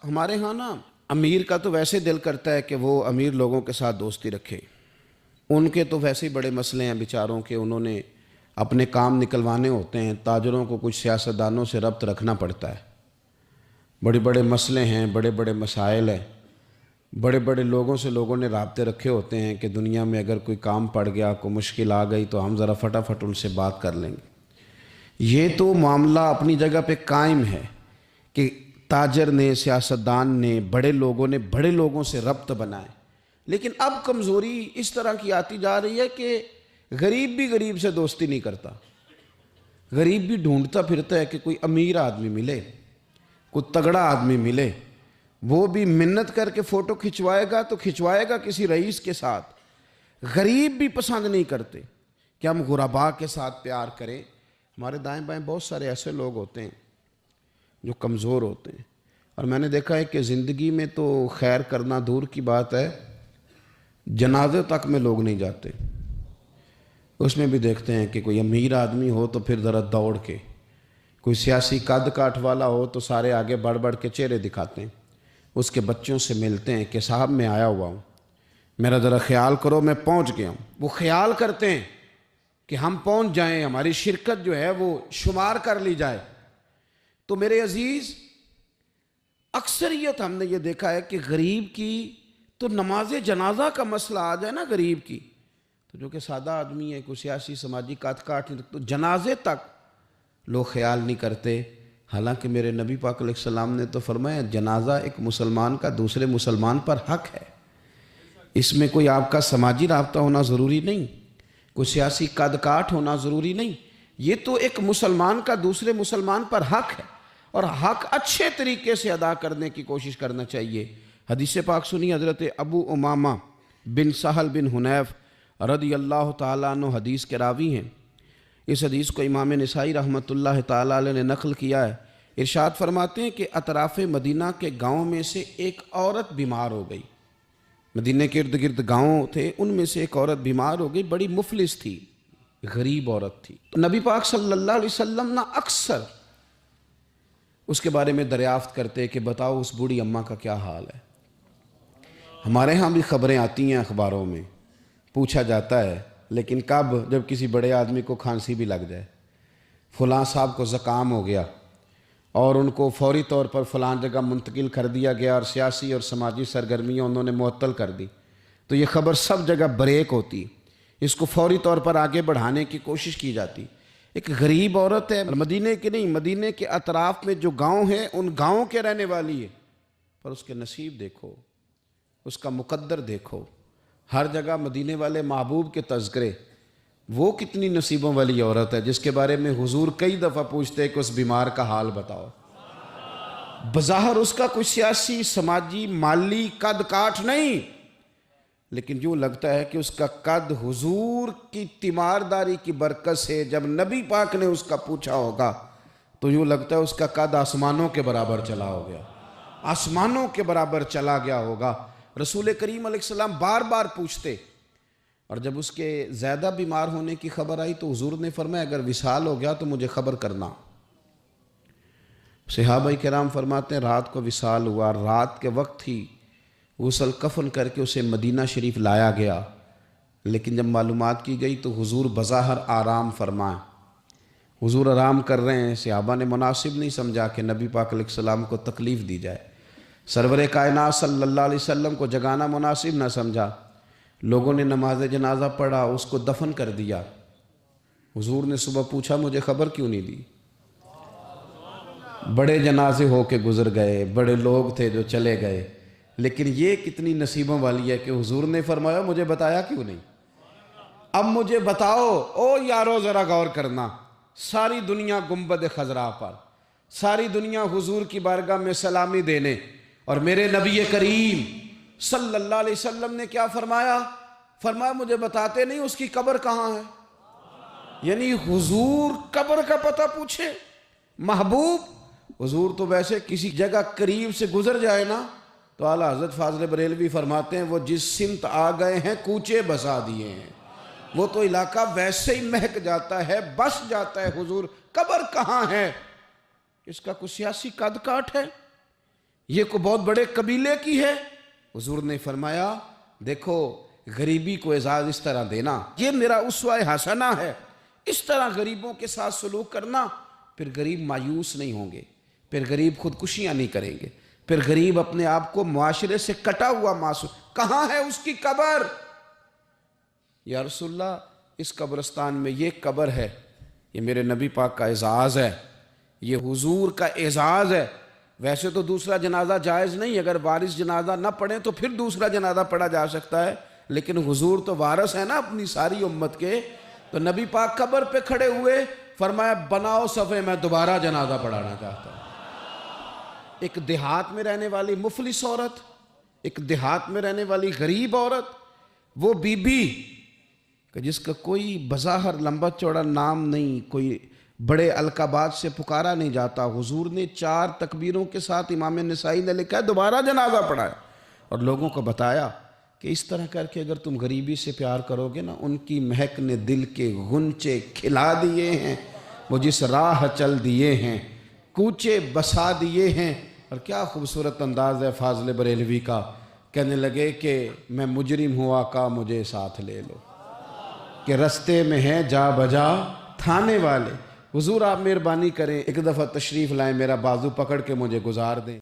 ہمارے ہاں نا امیر کا تو ویسے دل کرتا ہے کہ وہ امیر لوگوں کے ساتھ دوستی رکھے. ان کے تو ویسے ہی بڑے مسئلے ہیں بیچاروں کے، انہوں نے اپنے کام نکلوانے ہوتے ہیں. تاجروں کو کچھ سیاستدانوں سے ربط رکھنا پڑتا ہے. بڑے بڑے مسئلے ہیں، بڑے بڑے مسائل ہیں، بڑے بڑے لوگوں سے لوگوں نے رابطے رکھے ہوتے ہیں کہ دنیا میں اگر کوئی کام پڑ گیا، کوئی مشکل آ گئی تو ہم ذرا فٹافٹ ان سے بات کر لیں گے. یہ تو معاملہ اپنی جگہ پہ قائم ہے کہ تاجر نے، سیاستدان نے، بڑے لوگوں نے بڑے لوگوں سے ربط بنائے. لیکن اب کمزوری اس طرح کی آتی جا رہی ہے کہ غریب بھی غریب سے دوستی نہیں کرتا. غریب بھی ڈھونڈتا پھرتا ہے کہ کوئی امیر آدمی ملے، کوئی تگڑا آدمی ملے. وہ بھی منت کر کے فوٹو کھنچوائے گا تو کھنچوائے گا کسی رئیس کے ساتھ. غریب بھی پسند نہیں کرتے کہ ہم غرباء کے ساتھ پیار کریں. ہمارے دائیں بائیں بہت سارے ایسے لوگ ہوتے ہیں جو کمزور ہوتے ہیں، اور میں نے دیکھا ہے کہ زندگی میں تو خیر کرنا دور کی بات ہے، جنازے تک میں لوگ نہیں جاتے. اس میں بھی دیکھتے ہیں کہ کوئی امیر آدمی ہو تو پھر ذرا دوڑ کے، کوئی سیاسی قد کاٹ والا ہو تو سارے آگے بڑھ بڑھ کے چہرے دکھاتے ہیں. اس کے بچوں سے ملتے ہیں کہ صاحب میں آیا ہوا ہوں، میرا ذرا خیال کرو، میں پہنچ گیا ہوں. وہ خیال کرتے ہیں کہ ہم پہنچ جائیں، ہماری شرکت جو ہے وہ شمار کر لی جائے. تو میرے عزیز، اکثریت ہم نے یہ دیکھا ہے کہ غریب کی تو نماز جنازہ کا مسئلہ آ جائے نا غریب کی، تو جو کہ سادہ آدمی ہے، کوئی سیاسی سماجی کاٹ نہیں، تو جنازے تک لوگ خیال نہیں کرتے. حالانکہ میرے نبی پاک علیہ السلام نے تو فرمایا جنازہ ایک مسلمان کا دوسرے مسلمان پر حق ہے. اس میں کوئی آپ کا سماجی رابطہ ہونا ضروری نہیں، کوئی سیاسی قد کاٹ ہونا ضروری نہیں. یہ تو ایک مسلمان کا دوسرے مسلمان پر حق ہے، اور حق اچھے طریقے سے ادا کرنے کی کوشش کرنا چاہیے. حدیث پاک سنی، حضرت ابو امامہ بن سہل بن حنیف رضی اللہ تعالیٰ عنہ حدیث کے راوی ہیں. اس حدیث کو امام نسائی رحمۃ اللہ تعالیٰ علیہ نے نقل کیا ہے. ارشاد فرماتے ہیں کہ اطراف مدینہ کے گاؤں میں سے ایک عورت بیمار ہو گئی. مدینہ کے ارد گرد گاؤں تھے، ان میں سے ایک عورت بیمار ہو گئی. بڑی مفلس تھی، غریب عورت تھی. نبی پاک صلی اللہ علیہ وسلم نہ اکثر اس کے بارے میں دریافت کرتے کہ بتاؤ اس بوڑھی اماں کا کیا حال ہے. ہمارے ہاں بھی خبریں آتی ہیں اخباروں میں، پوچھا جاتا ہے، لیکن کب؟ جب کسی بڑے آدمی کو کھانسی بھی لگ جائے، فلاں صاحب کو زکام ہو گیا اور ان کو فوری طور پر فلاں جگہ منتقل کر دیا گیا اور سیاسی اور سماجی سرگرمیاں انہوں نے معطل کر دی، تو یہ خبر سب جگہ بریک ہوتی. اس کو فوری طور پر آگے بڑھانے کی کوشش کی جاتی. ایک غریب عورت ہے، مدینے کی نہیں، مدینے کے اطراف میں جو گاؤں ہیں ان گاؤں کے رہنے والی ہے، پر اس کے نصیب دیکھو، اس کا مقدر دیکھو. ہر جگہ مدینے والے محبوب کے تذکرے. وہ کتنی نصیبوں والی عورت ہے جس کے بارے میں حضور کئی دفعہ پوچھتے کہ اس بیمار کا حال بتاؤ. بظاہر اس کا کوئی سیاسی، سماجی، مالی قد کاٹ نہیں، لیکن یوں لگتا ہے کہ اس کا قد حضور کی تیمارداری کی برکت سے جب نبی پاک نے اس کا پوچھا ہوگا تو یوں لگتا ہے اس کا قد آسمانوں کے برابر چلا ہو گیا، آسمانوں کے برابر چلا گیا ہوگا. رسول کریم علیہ السلام بار بار پوچھتے، اور جب اس کے زیادہ بیمار ہونے کی خبر آئی تو حضور نے فرمایا اگر وصال ہو گیا تو مجھے خبر کرنا. صحابہ کرام فرماتے ہیں رات کو وصال ہوا، رات کے وقت ہی غسل کفن کر کے اسے مدینہ شریف لایا گیا. لیکن جب معلومات کی گئی تو حضور بظاہر آرام فرمائے. حضور آرام کر رہے ہیں، صحابہ نے مناسب نہیں سمجھا کہ نبی پاک علیہ السلام کو تکلیف دی جائے. سرور کائنات صلی اللہ علیہ وسلم کو جگانا مناسب نہ سمجھا. لوگوں نے نماز جنازہ پڑھا، اس کو دفن کر دیا. حضور نے صبح پوچھا مجھے خبر کیوں نہیں دی؟ بڑے جنازے ہو کے گزر گئے، بڑے لوگ تھے جو چلے گئے، لیکن یہ کتنی نصیبوں والی ہے کہ حضور نے فرمایا مجھے بتایا کیوں نہیں؟ اب مجھے بتاؤ. او یارو ذرا غور کرنا، ساری دنیا گنبد خضرا پر، ساری دنیا حضور کی بارگاہ میں سلامی دینے، اور میرے نبی کریم صلی اللہ علیہ وسلم نے کیا فرمایا؟ فرمایا مجھے بتاتے نہیں اس کی قبر کہاں ہے. یعنی حضور قبر کا پتہ پوچھے. محبوب حضور تو ویسے کسی جگہ قریب سے گزر جائے نا تو اعلیٰ حضرت فاضل بریلوی فرماتے ہیں وہ جس سمت آ گئے ہیں کوچے بسا دیے ہیں. وہ تو علاقہ ویسے ہی مہک جاتا ہے، بس جاتا ہے. حضور قبر کہاں ہے؟ اس کا کوئی سیاسی قد کاٹ ہے؟ یہ کوئی بہت بڑے قبیلے کی ہے؟ حضور نے فرمایا دیکھو غریبی کو اعزاز اس طرح دینا، یہ میرا اسوہ حسنہ ہے، اس طرح غریبوں کے ساتھ سلوک کرنا، پھر غریب مایوس نہیں ہوں گے، پھر غریب خودکشیاں نہیں کریں گے، پھر غریب اپنے آپ کو معاشرے سے کٹا ہوا محسوس۔ کہاں ہے اس کی قبر؟ یا رسول اللہ اس قبرستان میں یہ قبر ہے، یہ میرے نبی پاک کا اعزاز ہے، یہ حضور کا اعزاز ہے۔ ویسے تو دوسرا جنازہ جائز نہیں، اگر وارث جنازہ نہ پڑھیں تو پھر دوسرا جنازہ پڑھا جا سکتا ہے، لیکن حضور تو وارث ہے نا اپنی ساری امت کے۔ تو نبی پاک قبر پہ کھڑے ہوئے، فرمایا بناؤ صفے، میں دوبارہ جنازہ پڑھانا چاہتا ہوں۔ ایک دیہات میں رہنے والی مفلس عورت، ایک دیہات میں رہنے والی غریب عورت، وہ بی بی کہ جس کا کوئی بظاہر لمبا چوڑا نام نہیں، کوئی بڑے القابات سے پکارا نہیں جاتا، حضور نے 4 تکبیروں کے ساتھ امام نسائی نے لکھا ہے دوبارہ جنازہ پڑھایا اور لوگوں کو بتایا کہ اس طرح کر کے اگر تم غریبی سے پیار کرو گے نا، ان کی مہک نے دل کے غنچے کھلا دیے ہیں، وہ جس راہ چل دیے ہیں کوچے بسا دیے ہیں۔ اور کیا خوبصورت انداز ہے فاضل بریلوی کا، کہنے لگے کہ میں مجرم ہوا کا مجھے ساتھ لے لو، کہ رستے میں ہیں جا بجا تھانے والے۔ حضور آپ مہربانی کریں، ایک دفعہ تشریف لائیں، میرا بازو پکڑ کے مجھے گزار دیں۔